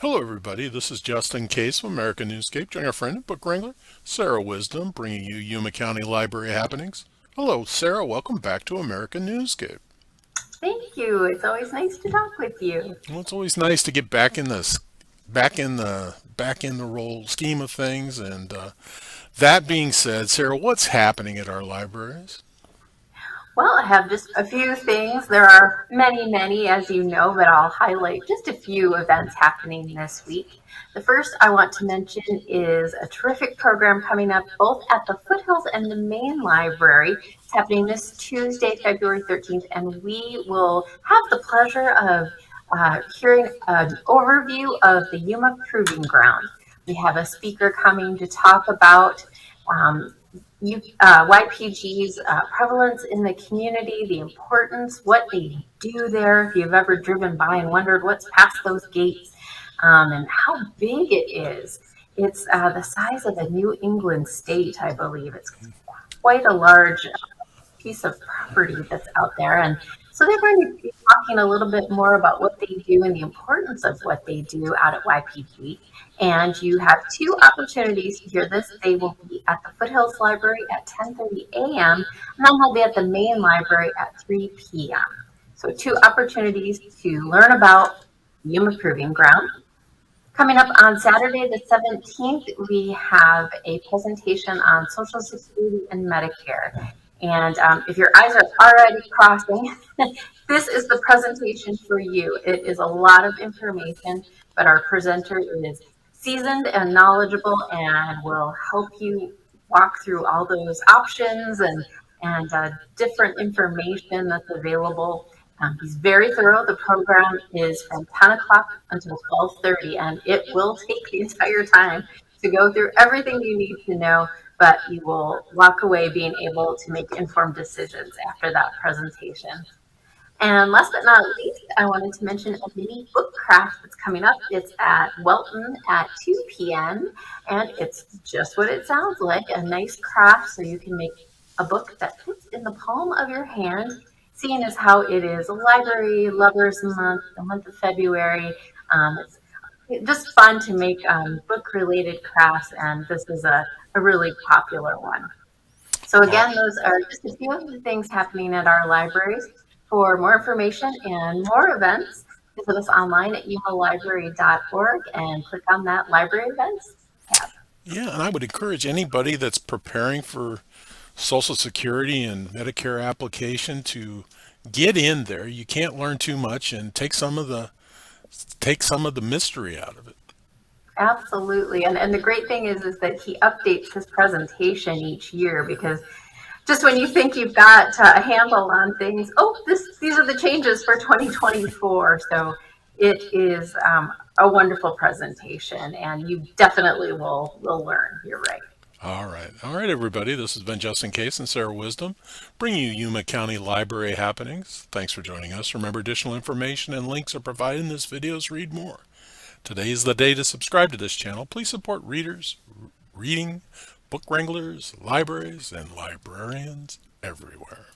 Hello everybody, this is Justin Case from American Newscape. Join our friend and book wrangler, Sarah Wisdom, bringing you Yuma County Library happenings. Hello Sarah, welcome back to American Newscape. Thank you. It's always nice to talk with you. Well, it's always nice to get back in the role scheme of things. And that being said, Sarah, what's happening at our libraries? Well, I have just a few things. There are many, as you know, but I'll highlight just a few events happening this week. The first I want to mention is a terrific program coming up both at the Foothills and the main library. It's happening this Tuesday, February 13th, and we will have the pleasure of hearing an overview of the Yuma Proving Ground. We have a speaker coming to talk about YPG's prevalence in the community, the importance, what they do there. If you've ever driven by and wondered what's past those gates and how big it is, it's the size of a New England state, I believe. It's quite a large piece of property that's out there. And so they're going to be talking a little bit more about what they do and the importance of what they do out at YPG. And you have two opportunities to hear this. They will be at the Foothills Library at 10:30 a.m. and then they'll be at the main library at 3 p.m. So two opportunities to learn about Yuma Proving Ground. Coming up on Saturday the 17th, we have a presentation on Social Security and Medicare. And if your eyes are already crossing, this is the presentation for you. It is a lot of information, but our presenter is seasoned and knowledgeable and will help you walk through all those options and different information that's available. He's very thorough. The program is from 10 o'clock until 12:30, and it will take the entire time to go through everything you need to know, but you will walk away being able to make informed decisions after that presentation. And last but not least, I wanted to mention a mini book craft that's coming up. It's at Welton at 2 p.m. and it's just what it sounds like, a nice craft so you can make a book that fits in the palm of your hand, seeing as how it is a library lovers month, the month of February. It's just fun to make book-related crafts, and this is a really popular one. So again, those are just a few of the things happening at our libraries. For more information and more events, visit us online at yumalibrary.org and click on that library events tab. Yeah, and I would encourage anybody that's preparing for Social Security and Medicare application to get in there. You can't learn too much and take some of the mystery out of it. Absolutely. And the great thing is that he updates his presentation each year, because just when you think you've got a handle on things, these are the changes for 2024. So it is a wonderful presentation, and you definitely will learn. You're right. All right, everybody. This has been Justin Case and Sarah Wisdom, bringing you Yuma County Library happenings. Thanks for joining us. Remember, additional information and links are provided in this video's Read More. Today is the day to subscribe to this channel. Please support readers, reading, book wranglers, libraries, and librarians everywhere.